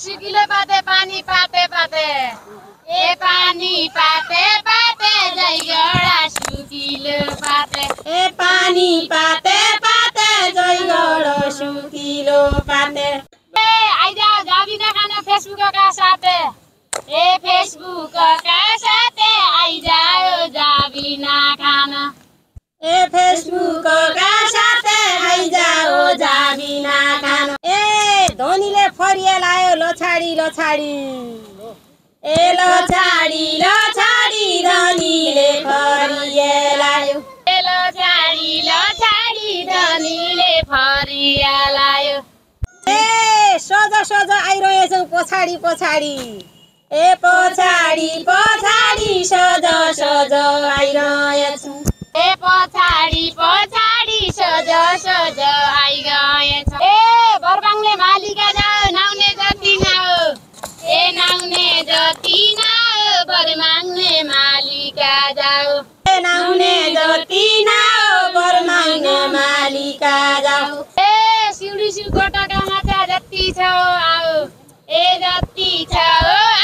सुकिलो पाते पानी पाते पाते ए पानी पाते पाते जैगडा सुकिलो पाते ए पानी पाते पाते जैगडा सुकिलो पाते ए आइजा जाबिना खाना फेसबुक का साथे ए फेसबुक का साथे आइजाओ जाबिना खाना ए फेसबुक का साथे आइजाओ जाबिना खाना ए धनीले फरिया लायो लछाडी लछाडी ए लछाडी लछाडी धनीले फरिया लायो ए लछाडी लछाडी धनीले फरिया लायो ए सज सज आइरहेछौ पछाडी पछाडी ए पछाडी पछाडी सज सज आइरहेछौ ए पछाडी पछाडी सज सज आइगएछ ए बरबाङले मालिका जाऊ नाउने जति नाउ ए नाउने जति नाउ बरमाङ्ने मालिका जाऊ ए नाउने जति नाउ बरमाङ्ने मालिका जाऊ ए सिउडी सिउकोटका माछा जति छ आऊ ए जति छ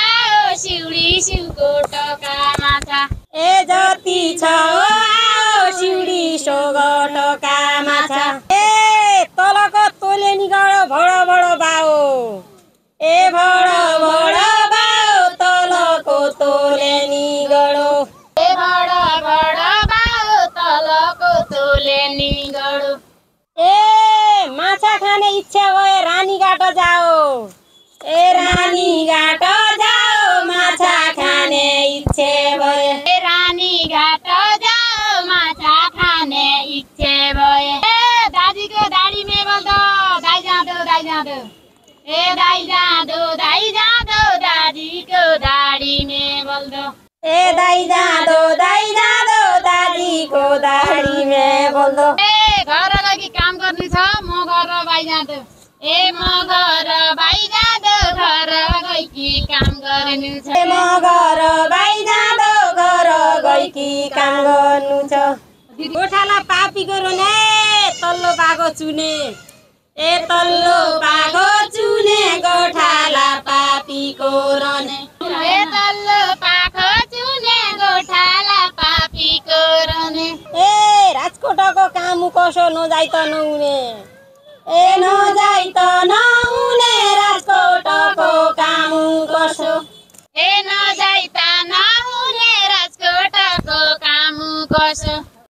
आऊ सिउडी सिउकोटका माछा ए जति छ आऊ सिउडी सोगटका माछा ए तलको तोलेनी गयो भड भड बाओ ए भड भड बाओ तलको तोलेनी गयो ए भड भड बाओ तलको तोलेनी गयो ए माछा खाने इच्छा भए रानीघाट जाओ ए रानीघाट जाओ माछा खाने इच्छा भए ए रानीघाट जाऊ माछा खाने इच्छा भए ए दाजीको दाढीमे बोल्दो दाइ जाँदो ए दाइ जाँदो दाजीको दाढीमे बोल्दो ए दाइ जाँदो दाजीको दाढीमे बोल्दो ए घर लागि काम गर्नु छ म घर बाइ जाँदो ए म घर बाइ जाँदो घर गइकी काम गर्नु छ ए म घर बाइ जाँदो घर गइकी काम गर्नु छ गोठाला पापी गरो ने तल्लो पाको चुने ए तल्लो पाको चुने गोठाला पापीको रने ए तल्लो पाखो चुने गोठाला पापीको रने ए राजकोटको काम कसो नजाइ त नहुने ए नजाइ त नहुने राजकोटको काम कसो ए नजाइ त नहुने राजकोटको काम कसो